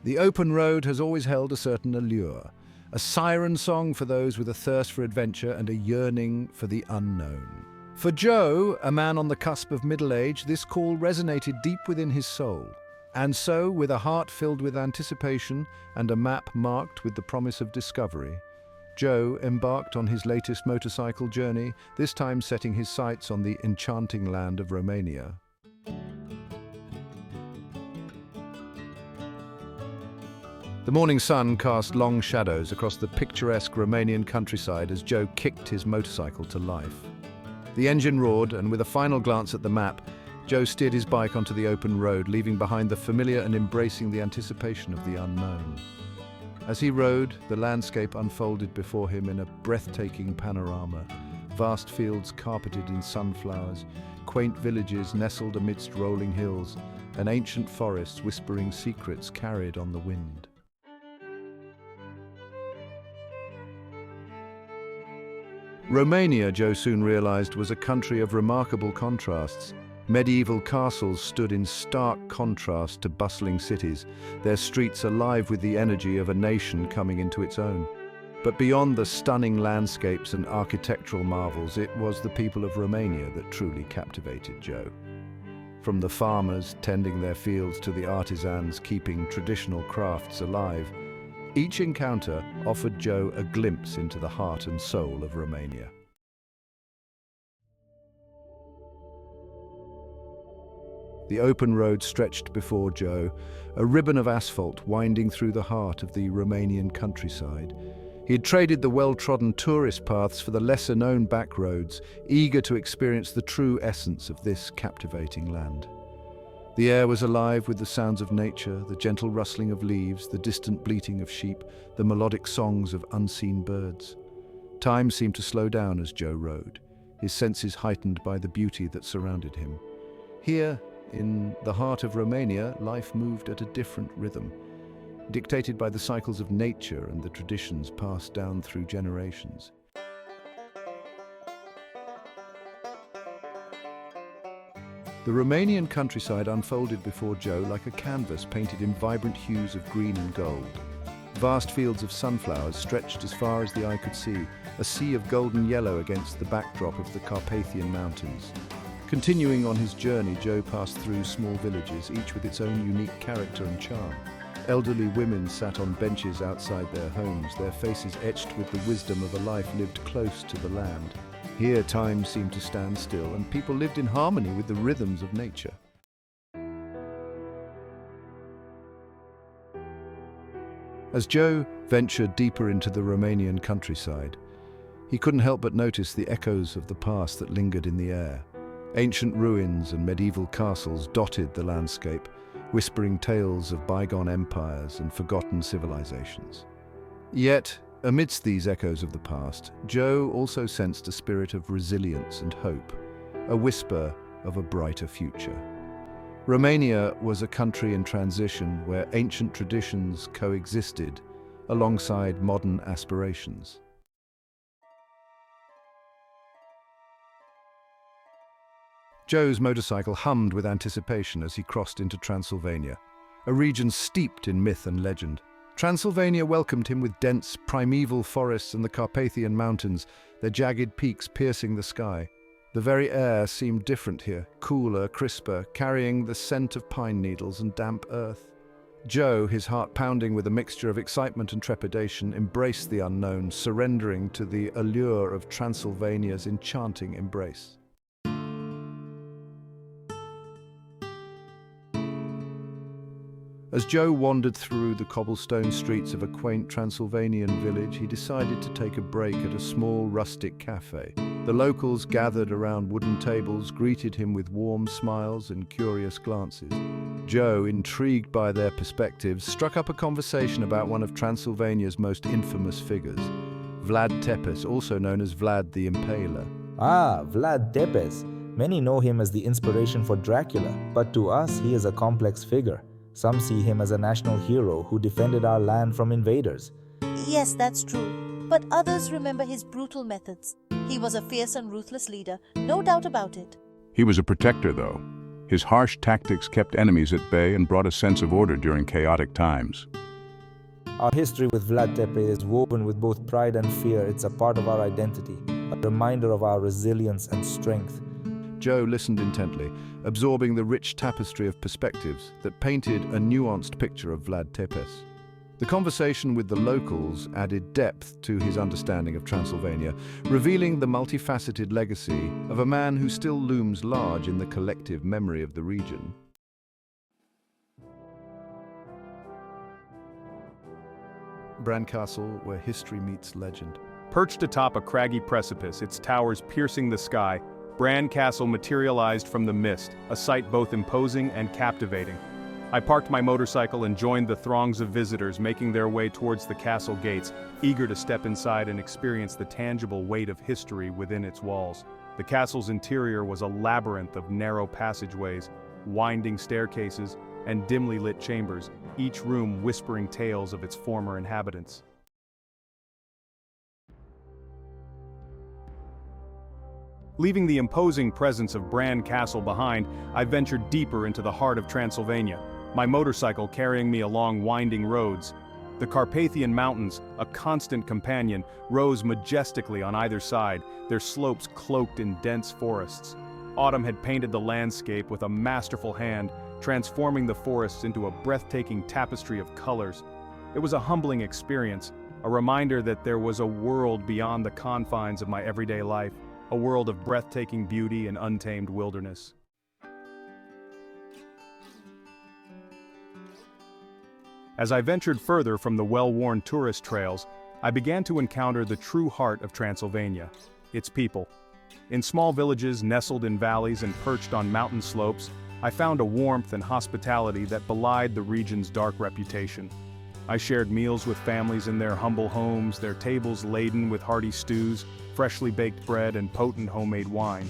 The open road has always held a certain allure, a siren song for those with a thirst for adventure and a yearning for the unknown. For Joe, a man on the cusp of middle age, this call resonated deep within his soul. And so, with a heart filled with anticipation and a map marked with the promise of discovery, Joe embarked on his latest motorcycle journey, this time setting his sights on the enchanting land of Romania. The morning sun cast long shadows across the picturesque Romanian countryside as Joe kicked his motorcycle to life. The engine roared, and with a final glance at the map, Joe steered his bike onto the open road, leaving behind the familiar and embracing the anticipation of the unknown. As he rode, the landscape unfolded before him in a breathtaking panorama. Vast fields carpeted in sunflowers, quaint villages nestled amidst rolling hills, and ancient forests whispering secrets carried on the wind. Romania, Joe soon realized, was a country of remarkable contrasts. Medieval castles stood in stark contrast to bustling cities, their streets alive with the energy of a nation coming into its own. But beyond the stunning landscapes and architectural marvels, it was the people of Romania that truly captivated Joe. From the farmers tending their fields to the artisans keeping traditional crafts alive, each encounter offered Joe a glimpse into the heart and soul of Romania. The open road stretched before Joe, a ribbon of asphalt winding through the heart of the Romanian countryside. He had traded the well-trodden tourist paths for the lesser-known back roads, eager to experience the true essence of this captivating land. The air was alive with the sounds of nature, the gentle rustling of leaves, the distant bleating of sheep, the melodic songs of unseen birds. Time seemed to slow down as Joe rode, his senses heightened by the beauty that surrounded him. Here, in the heart of Romania, life moved at a different rhythm, dictated by the cycles of nature and the traditions passed down through generations. The Romanian countryside unfolded before Joe like a canvas painted in vibrant hues of green and gold. Vast fields of sunflowers stretched as far as the eye could see, a sea of golden yellow against the backdrop of the Carpathian Mountains. Continuing on his journey, Joe passed through small villages, each with its own unique character and charm. Elderly women sat on benches outside their homes, their faces etched with the wisdom of a life lived close to the land. Here, time seemed to stand still, and people lived in harmony with the rhythms of nature. As Joe ventured deeper into the Romanian countryside, he couldn't help but notice the echoes of the past that lingered in the air. Ancient ruins and medieval castles dotted the landscape, whispering tales of bygone empires and forgotten civilizations. Yet, amidst these echoes of the past, Joe also sensed a spirit of resilience and hope, a whisper of a brighter future. Romania was a country in transition where ancient traditions coexisted alongside modern aspirations. Joe's motorcycle hummed with anticipation as he crossed into Transylvania, a region steeped in myth and legend. Transylvania welcomed him with dense, primeval forests and the Carpathian Mountains, their jagged peaks piercing the sky. The very air seemed different here, cooler, crisper, carrying the scent of pine needles and damp earth. Joe, his heart pounding with a mixture of excitement and trepidation, embraced the unknown, surrendering to the allure of Transylvania's enchanting embrace. As Joe wandered through the cobblestone streets of a quaint Transylvanian village, he decided to take a break at a small rustic cafe. The locals gathered around wooden tables, greeted him with warm smiles and curious glances. Joe, intrigued by their perspectives, struck up a conversation about one of Transylvania's most infamous figures, Vlad Tepes, also known as Vlad the Impaler. Ah, Vlad Tepes. Many know him as the inspiration for Dracula, but to us he is a complex figure. Some see him as a national hero who defended our land from invaders. Yes, that's true. But others remember his brutal methods. He was a fierce and ruthless leader, no doubt about it. He was a protector, though. His harsh tactics kept enemies at bay and brought a sense of order during chaotic times. Our history with Vlad Tepes is woven with both pride and fear. It's a part of our identity, a reminder of our resilience and strength. Joe listened intently, absorbing the rich tapestry of perspectives that painted a nuanced picture of Vlad Tepes. The conversation with the locals added depth to his understanding of Transylvania, revealing the multifaceted legacy of a man who still looms large in the collective memory of the region. Bran Castle, where history meets legend. Perched atop a craggy precipice, its towers piercing the sky, Bran Castle materialized from the mist, a sight both imposing and captivating. I parked my motorcycle and joined the throngs of visitors making their way towards the castle gates, eager to step inside and experience the tangible weight of history within its walls. The castle's interior was a labyrinth of narrow passageways, winding staircases, and dimly lit chambers, each room whispering tales of its former inhabitants. Leaving the imposing presence of Bran Castle behind, I ventured deeper into the heart of Transylvania, my motorcycle carrying me along winding roads. The Carpathian Mountains, a constant companion, rose majestically on either side, their slopes cloaked in dense forests. Autumn had painted the landscape with a masterful hand, transforming the forests into a breathtaking tapestry of colors. It was a humbling experience, a reminder that there was a world beyond the confines of my everyday life, a world of breathtaking beauty and untamed wilderness. As I ventured further from the well-worn tourist trails, I began to encounter the true heart of Transylvania, its people. In small villages nestled in valleys and perched on mountain slopes, I found a warmth and hospitality that belied the region's dark reputation. I shared meals with families in their humble homes, their tables laden with hearty stews, freshly baked bread, and potent homemade wine.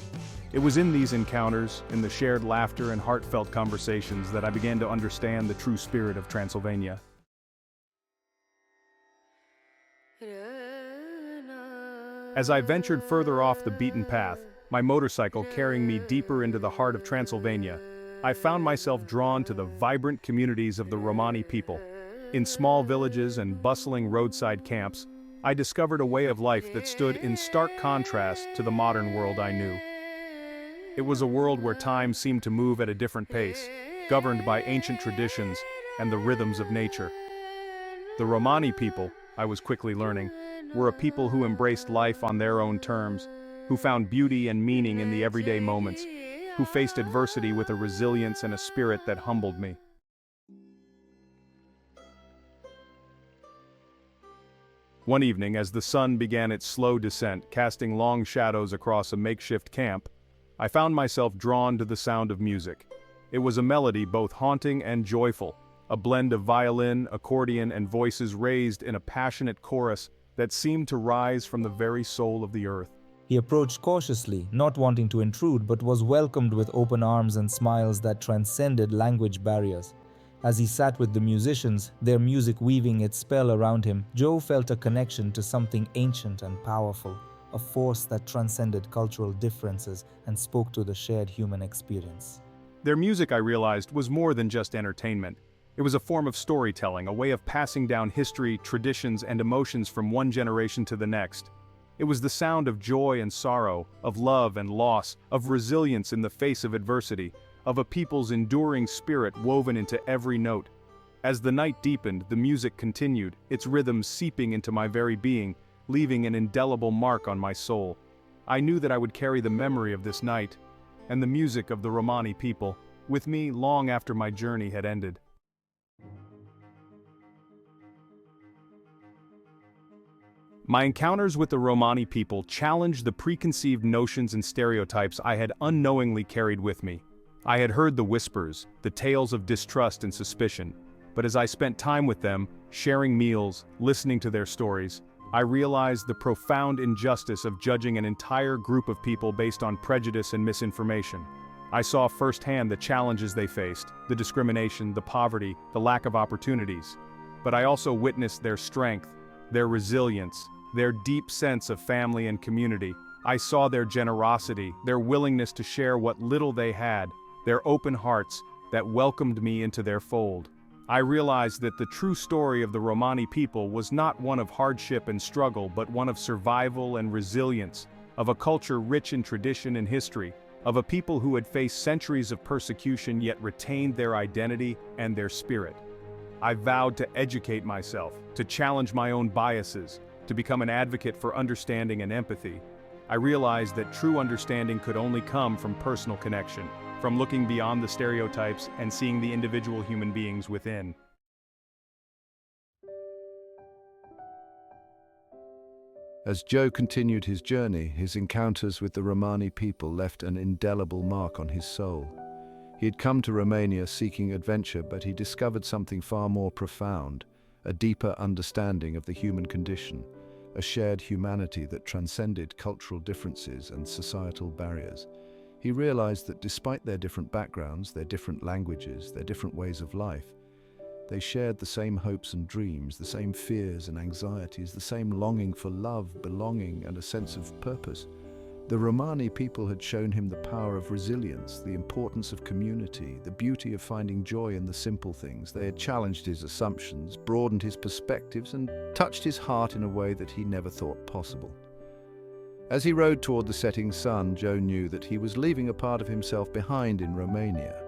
It was in these encounters, in the shared laughter and heartfelt conversations, that I began to understand the true spirit of Transylvania. As I ventured further off the beaten path, my motorcycle carrying me deeper into the heart of Transylvania, I found myself drawn to the vibrant communities of the Romani people. In small villages and bustling roadside camps, I discovered a way of life that stood in stark contrast to the modern world I knew. It was a world where time seemed to move at a different pace, governed by ancient traditions and the rhythms of nature. The Romani people, I was quickly learning, were a people who embraced life on their own terms, who found beauty and meaning in the everyday moments, who faced adversity with a resilience and a spirit that humbled me. One evening, as the sun began its slow descent, casting long shadows across a makeshift camp, I found myself drawn to the sound of music. It was a melody both haunting and joyful, a blend of violin, accordion, and voices raised in a passionate chorus that seemed to rise from the very soul of the earth. He approached cautiously, not wanting to intrude, but was welcomed with open arms and smiles that transcended language barriers. As he sat with the musicians, their music weaving its spell around him, Joe felt a connection to something ancient and powerful, a force that transcended cultural differences and spoke to the shared human experience. Their music, I realized, was more than just entertainment. It was a form of storytelling, a way of passing down history, traditions, and emotions from one generation to the next. It was the sound of joy and sorrow, of love and loss, of resilience in the face of adversity, of a people's enduring spirit woven into every note. As the night deepened, the music continued, its rhythm seeping into my very being, leaving an indelible mark on my soul. I knew that I would carry the memory of this night, and the music of the Romani people, with me long after my journey had ended. My encounters with the Romani people challenged the preconceived notions and stereotypes I had unknowingly carried with me. I had heard the whispers, the tales of distrust and suspicion, but as I spent time with them, sharing meals, listening to their stories, I realized the profound injustice of judging an entire group of people based on prejudice and misinformation. I saw firsthand the challenges they faced, the discrimination, the poverty, the lack of opportunities. But I also witnessed their strength, their resilience, their deep sense of family and community. I saw their generosity, their willingness to share what little they had, their open hearts that welcomed me into their fold. I realized that the true story of the Romani people was not one of hardship and struggle, but one of survival and resilience, of a culture rich in tradition and history, of a people who had faced centuries of persecution yet retained their identity and their spirit. I vowed to educate myself, to challenge my own biases, to become an advocate for understanding and empathy. I realized that true understanding could only come from personal connection, from looking beyond the stereotypes and seeing the individual human beings within. As Joe continued his journey, his encounters with the Romani people left an indelible mark on his soul. He had come to Romania seeking adventure, but he discovered something far more profound, a deeper understanding of the human condition, a shared humanity that transcended cultural differences and societal barriers. He realized that despite their different backgrounds, their different languages, their different ways of life, they shared the same hopes and dreams, the same fears and anxieties, the same longing for love, belonging, and a sense of purpose. The Romani people had shown him the power of resilience, the importance of community, the beauty of finding joy in the simple things. They had challenged his assumptions, broadened his perspectives, and touched his heart in a way that he never thought possible. As he rode toward the setting sun, Joe knew that he was leaving a part of himself behind in Romania,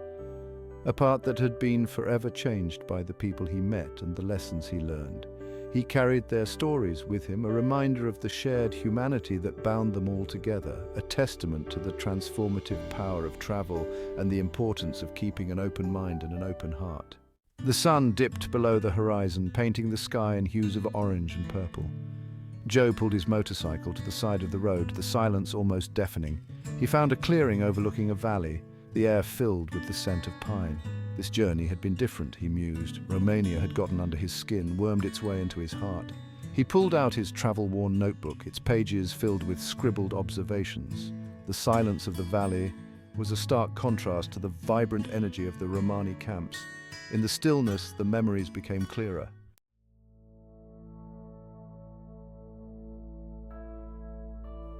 a part that had been forever changed by the people he met and the lessons he learned. He carried their stories with him, a reminder of the shared humanity that bound them all together, a testament to the transformative power of travel and the importance of keeping an open mind and an open heart. The sun dipped below the horizon, painting the sky in hues of orange and purple. Joe pulled his motorcycle to the side of the road, the silence almost deafening. He found a clearing overlooking a valley, the air filled with the scent of pine. This journey had been different, he mused. Romania had gotten under his skin, wormed its way into his heart. He pulled out his travel-worn notebook, its pages filled with scribbled observations. The silence of the valley was a stark contrast to the vibrant energy of the Romani camps. In the stillness, the memories became clearer.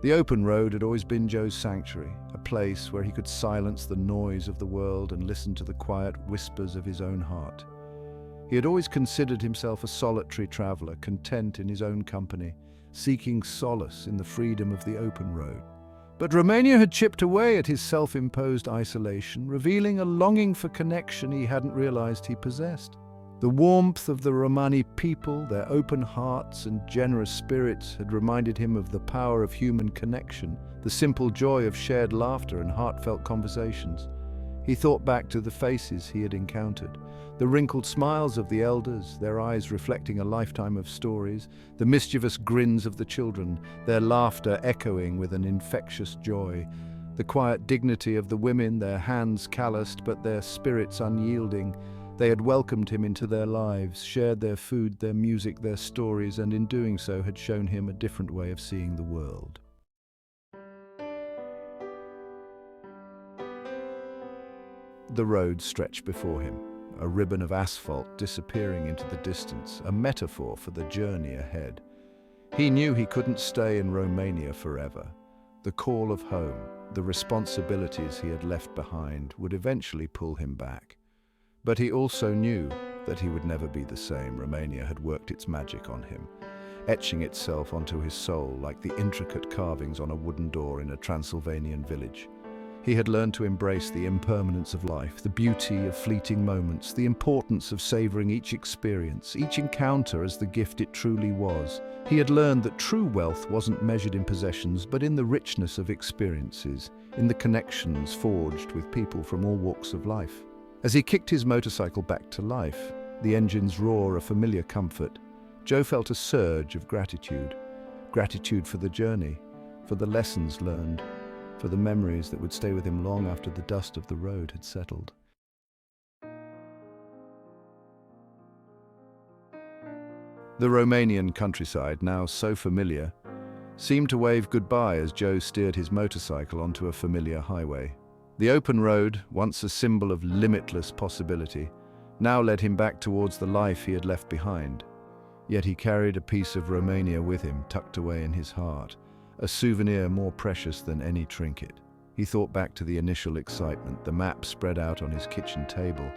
The open road had always been Joe's sanctuary, a place where he could silence the noise of the world and listen to the quiet whispers of his own heart. He had always considered himself a solitary traveler, content in his own company, seeking solace in the freedom of the open road. But Romania had chipped away at his self-imposed isolation, revealing a longing for connection he hadn't realized he possessed. The warmth of the Romani people, their open hearts and generous spirits had reminded him of the power of human connection, the simple joy of shared laughter and heartfelt conversations. He thought back to the faces he had encountered, the wrinkled smiles of the elders, their eyes reflecting a lifetime of stories, the mischievous grins of the children, their laughter echoing with an infectious joy, the quiet dignity of the women, their hands calloused but their spirits unyielding. They had welcomed him into their lives, shared their food, their music, their stories, and in doing so had shown him a different way of seeing the world. The road stretched before him, a ribbon of asphalt disappearing into the distance, a metaphor for the journey ahead. He knew he couldn't stay in Romania forever. The call of home, the responsibilities he had left behind, would eventually pull him back. But he also knew that he would never be the same. Romania had worked its magic on him, etching itself onto his soul like the intricate carvings on a wooden door in a Transylvanian village. He had learned to embrace the impermanence of life, the beauty of fleeting moments, the importance of savoring each experience, each encounter as the gift it truly was. He had learned that true wealth wasn't measured in possessions, but in the richness of experiences, in the connections forged with people from all walks of life. As he kicked his motorcycle back to life, the engine's roar a familiar comfort, Joe felt a surge of gratitude. Gratitude for the journey, for the lessons learned, for the memories that would stay with him long after the dust of the road had settled. The Romanian countryside, now so familiar, seemed to wave goodbye as Joe steered his motorcycle onto a familiar highway. The open road, once a symbol of limitless possibility, now led him back towards the life he had left behind. Yet he carried a piece of Romania with him, tucked away in his heart, a souvenir more precious than any trinket. He thought back to the initial excitement, the map spread out on his kitchen table.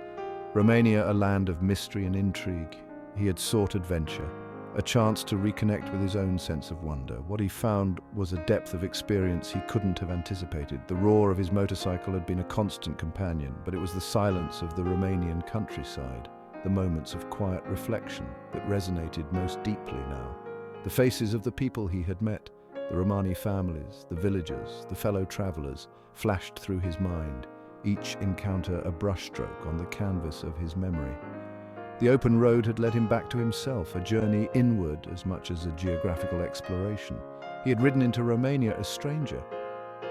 Romania, a land of mystery and intrigue. He had sought adventure, a chance to reconnect with his own sense of wonder. What he found was a depth of experience he couldn't have anticipated. The roar of his motorcycle had been a constant companion, but it was the silence of the Romanian countryside, the moments of quiet reflection, that resonated most deeply now. The faces of the people he had met, the Romani families, the villagers, the fellow travelers, flashed through his mind, each encounter a brushstroke on the canvas of his memory. The open road had led him back to himself, a journey inward as much as a geographical exploration. He had ridden into Romania a stranger,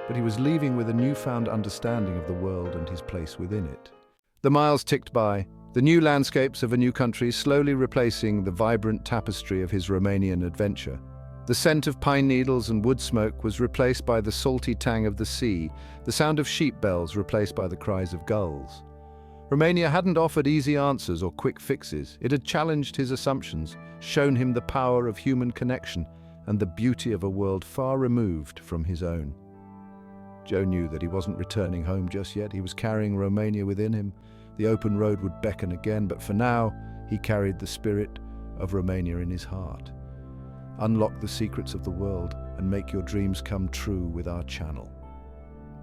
but he was leaving with a newfound understanding of the world and his place within it. The miles ticked by, the new landscapes of a new country slowly replacing the vibrant tapestry of his Romanian adventure. The scent of pine needles and wood smoke was replaced by the salty tang of the sea, the sound of sheep bells replaced by the cries of gulls. Romania hadn't offered easy answers or quick fixes. It had challenged his assumptions, shown him the power of human connection and the beauty of a world far removed from his own. Joe knew that he wasn't returning home just yet. He was carrying Romania within him. The open road would beckon again, but for now, he carried the spirit of Romania in his heart. Unlock the secrets of the world and make your dreams come true with our channel.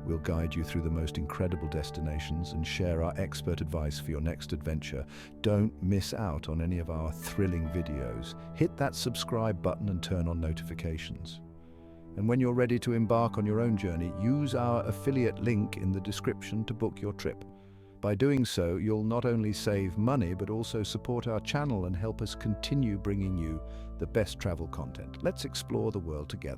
We'll guide you through the most incredible destinations and share our expert advice for your next adventure. Don't miss out on any of our thrilling videos. Hit that subscribe button and turn on notifications. And when you're ready to embark on your own journey, use our affiliate link in the description to book your trip. By doing so, you'll not only save money, but also support our channel and help us continue bringing you the best travel content. Let's explore the world together.